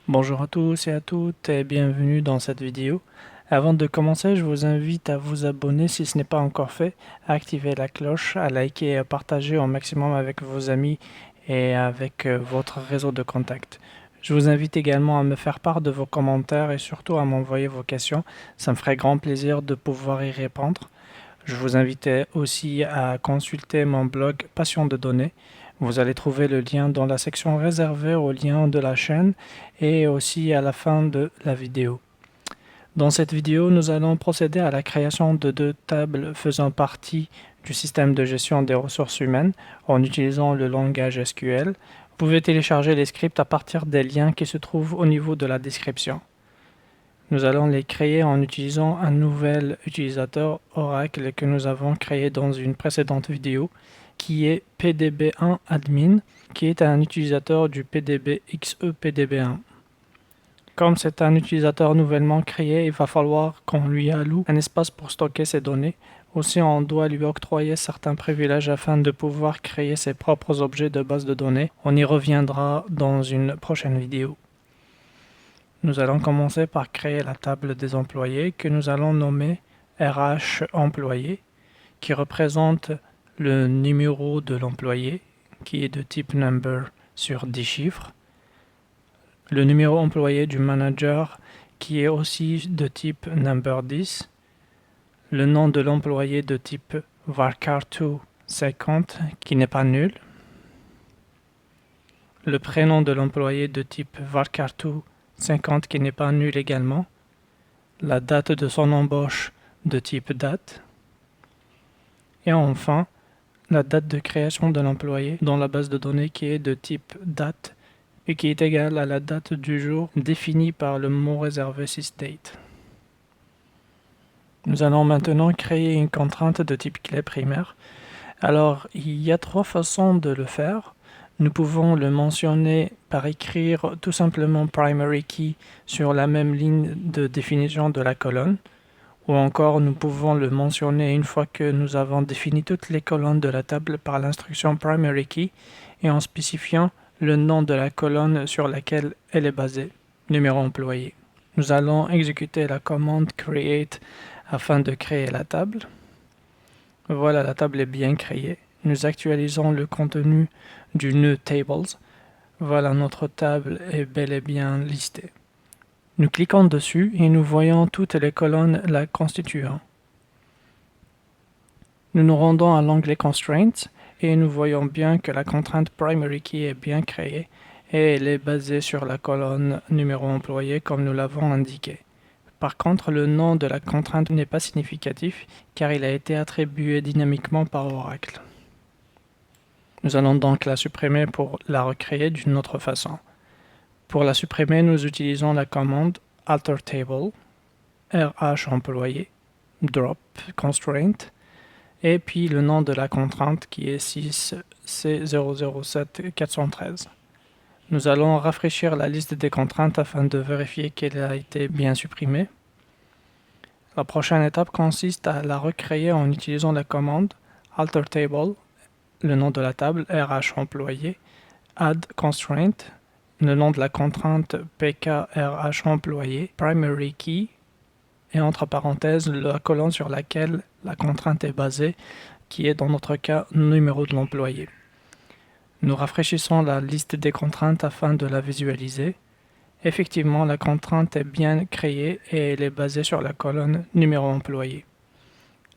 Bonjour à tous et à toutes et bienvenue dans cette vidéo. Avant de commencer, je vous invite à vous abonner si ce n'est pas encore fait, à activer la cloche, à liker et à partager au maximum avec vos amis et avec votre réseau de contacts. Je vous invite également à me faire part de vos commentaires et surtout à m'envoyer vos questions. Ça me ferait grand plaisir de pouvoir y répondre. Je vous invite aussi à consulter mon blog Passion de données. Vous allez trouver le lien dans la section réservée aux liens de la chaîne et aussi à la fin de la vidéo. Dans cette vidéo, nous allons procéder à la création de deux tables faisant partie du système de gestion des ressources humaines en utilisant le langage SQL. Vous pouvez télécharger les scripts à partir des liens qui se trouvent au niveau de la description. Nous allons les créer en utilisant un nouvel utilisateur Oracle que nous avons créé dans une précédente vidéo, qui est PDB1admin, qui est un utilisateur du PDB XEPDB1. Comme c'est un utilisateur nouvellement créé, il va falloir qu'on lui alloue un espace pour stocker ses données. Aussi, on doit lui octroyer certains privilèges afin de pouvoir créer ses propres objets de base de données. On y reviendra dans une prochaine vidéo. Nous allons commencer par créer la table des employés que nous allons nommer RH employé, qui représente le numéro de l'employé, qui est de type number sur 10 chiffres, le numéro employé du manager, qui est aussi de type number 10, le nom de l'employé de type varchar2 50, qui n'est pas nul, le prénom de l'employé de type varchar2 50 qui n'est pas nul également, la date de son embauche de type date, et enfin la date de création de l'employé dans la base de données qui est de type date et qui est égale à la date du jour définie par le mot réservé sysdate. Nous allons maintenant créer une contrainte de type clé primaire. Alors, il y a trois façons de le faire. Nous pouvons le mentionner par écrire tout simplement primary key sur la même ligne de définition de la colonne, ou encore nous pouvons le mentionner une fois que nous avons défini toutes les colonnes de la table par l'instruction primary key et en spécifiant le nom de la colonne sur laquelle elle est basée, numéro employé. Nous allons exécuter la commande create afin de créer la table. Voilà, la table est bien créée. Nous actualisons le contenu du nœud tables. Voilà, notre table est bel et bien listée. Nous cliquons dessus et nous voyons toutes les colonnes la constituant. Nous nous rendons à l'onglet Constraints et nous voyons bien que la contrainte Primary Key est bien créée et elle est basée sur la colonne numéro employé comme nous l'avons indiqué. Par contre, le nom de la contrainte n'est pas significatif car il a été attribué dynamiquement par Oracle. Nous allons donc la supprimer pour la recréer d'une autre façon. Pour la supprimer, nous utilisons la commande altertable RH employé drop constraint et puis le nom de la contrainte qui est 6C007413. Nous allons rafraîchir la liste des contraintes afin de vérifier qu'elle a été bien supprimée. La prochaine étape consiste à la recréer en utilisant la commande altertable, le nom de la table RH employé, add constraint, le nom de la contrainte PKRH employé, primary key, et entre parenthèses la colonne sur laquelle la contrainte est basée, qui est dans notre cas numéro de l'employé. Nous rafraîchissons la liste des contraintes afin de la visualiser. Effectivement, la contrainte est bien créée et elle est basée sur la colonne numéro employé.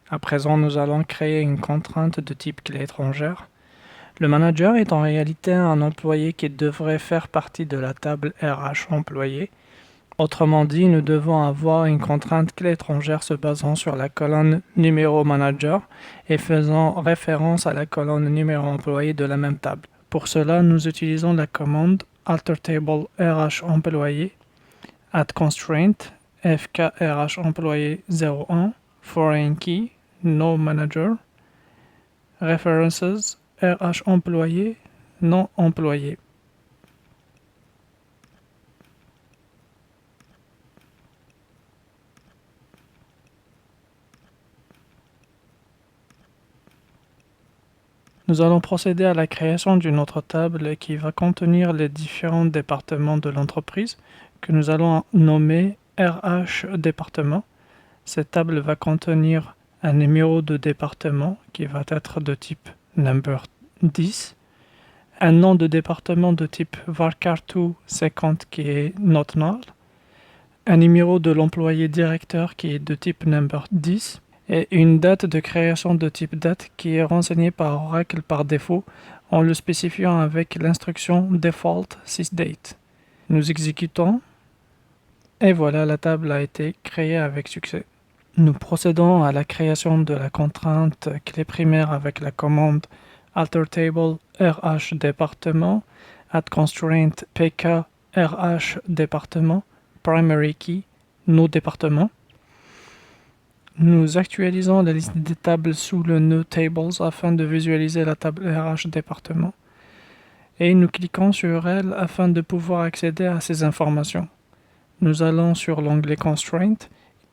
À présent, nous allons créer une contrainte de type clé étrangère. Le manager est en réalité un employé qui devrait faire partie de la table RH employé. Autrement dit, nous devons avoir une contrainte clé étrangère se basant sur la colonne numéro manager et faisant référence à la colonne numéro employé de la même table. Pour cela, nous utilisons la commande altertable RH employé add constraint fkrh employé 01 foreign key no manager references RH employé non employé. Nous allons procéder à la création d'une autre table qui va contenir les différents départements de l'entreprise que nous allons nommer RH département. Cette table va contenir un numéro de département qui va être de type number 10, un nom de département de type varchar2 50 qui est not null, un numéro de l'employé directeur qui est de type number 10 et une date de création de type date qui est renseignée par Oracle par défaut en le spécifiant avec l'instruction default sysdate. Nous exécutons et voilà, la table a été créée avec succès. Nous procédons à la création de la contrainte clé primaire avec la commande altertable RH département @constraint pk RH département primary key nos départements. Nous actualisons la liste des tables sous le nœud tables afin de visualiser la table RH département et nous cliquons sur elle afin de pouvoir accéder à ces informations. Nous allons sur l'onglet Constraint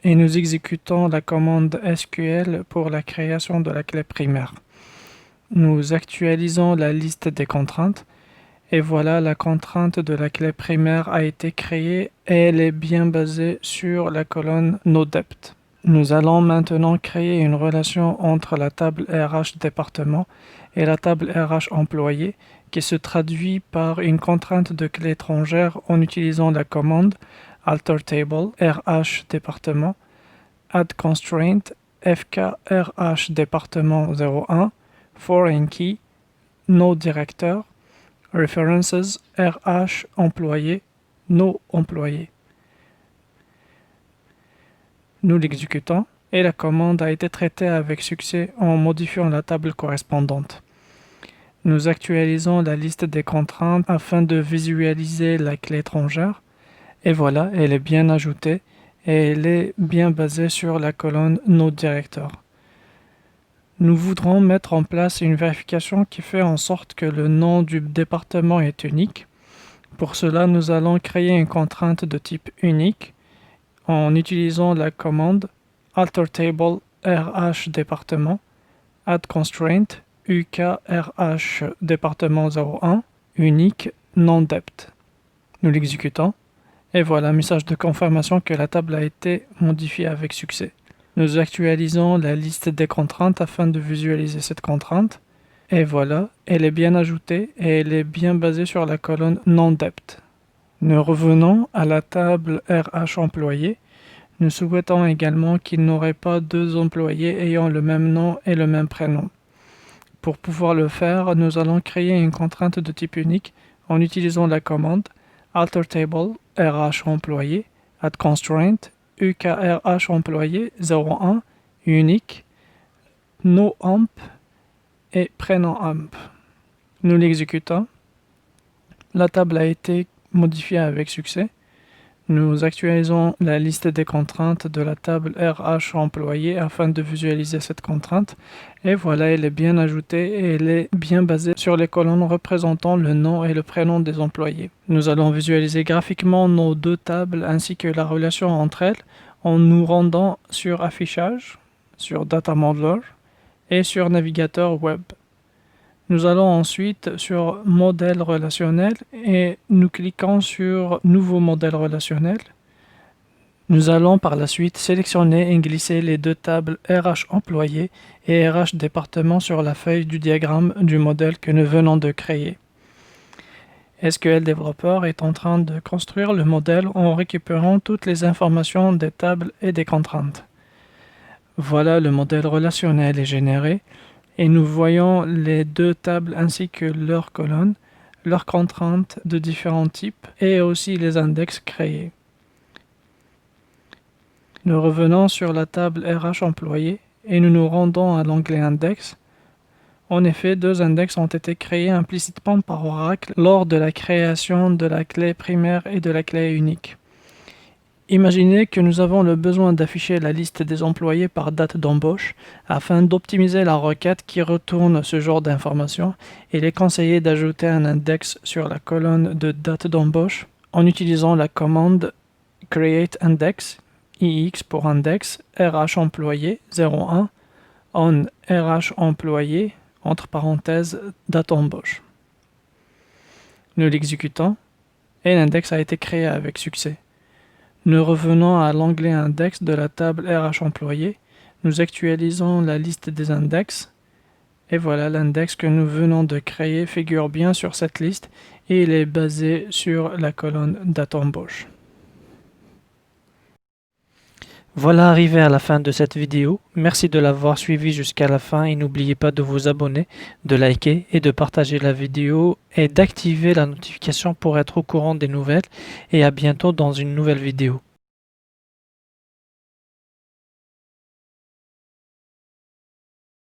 et nous exécutons la commande SQL pour la création de la clé primaire. Nous actualisons la liste des contraintes et voilà, la contrainte de la clé primaire a été créée et elle est bien basée sur la colonne NoDept. Nous allons maintenant créer une relation entre la table RH département et la table RH employé qui se traduit par une contrainte de clé étrangère en utilisant la commande altertable RH département @constraint fk RH département 01 foreign key no directeur references RH employé no employé. Nous l'exécutons et la commande a été traitée avec succès en modifiant la table correspondante. Nous actualisons la liste des contraintes afin de visualiser la clé étrangère et voilà, elle est bien ajoutée et elle est bien basée sur la colonne No Director. Nous voudrons mettre en place une vérification qui fait en sorte que le nom du département est unique. Pour cela, nous allons créer une contrainte de type unique en utilisant la commande altertable RH département @constraint uk RH département 01 unique non dept. Nous l'exécutons et voilà, message de confirmation que la table a été modifiée avec succès. Nous actualisons la liste des contraintes afin de visualiser cette contrainte et voilà, elle est bien ajoutée et elle est bien basée sur la colonne non dept. Nous revenons à la table RH employé. Nous souhaitons également qu'il n'aurait pas deux employés ayant le même nom et le même prénom. Pour pouvoir le faire, nous allons créer une contrainte de type unique en utilisant la commande altertable RH employé @constraint ukrh employé 01 unique no amp et prénom amp. Nous l'exécutons. La table a été modifiée avec succès. Nous actualisons la liste des contraintes de la table RH employé afin de visualiser cette contrainte. Et voilà, elle est bien ajoutée et elle est bien basée sur les colonnes représentant le nom et le prénom des employés. Nous allons visualiser graphiquement nos deux tables ainsi que la relation entre elles en nous rendant sur Affichage, sur Data Modeler et sur Navigateur Web. Nous allons ensuite sur Modèle relationnel et nous cliquons sur Nouveau modèle relationnel. Nous allons par la suite sélectionner et glisser les deux tables RH employé et RH département sur la feuille du diagramme du modèle que nous venons de créer. SQL Developer est en train de construire le modèle en récupérant toutes les informations des tables et des contraintes. Voilà, le modèle relationnel est généré. Et nous voyons les deux tables ainsi que leurs colonnes, leurs contraintes de différents types et aussi les index créés. Nous revenons sur la table RH employé et nous nous rendons à l'onglet Index. En effet, deux index ont été créés implicitement par Oracle lors de la création de la clé primaire et de la clé unique. Imaginez que nous avons le besoin d'afficher la liste des employés par date d'embauche. Afin d'optimiser la requête qui retourne ce genre d'informations, il est conseillé d'ajouter un index sur la colonne de date d'embauche en utilisant la commande createIndex, IX pour index, RH employé 01, on RH employé entre parenthèses, date embauche. Nous l'exécutons et l'index a été créé avec succès. Nous revenons à l'onglet Index de la table RH employé. Nous actualisons la liste des index. Et voilà, l'index que nous venons de créer figure bien sur cette liste et il est basé sur la colonne date embauche. Voilà arrivé à la fin de cette vidéo. Merci de l'avoir suivi jusqu'à la fin et n'oubliez pas de vous abonner, de liker et de partager la vidéo et d'activer la notification pour être au courant des nouvelles et à bientôt dans une nouvelle vidéo.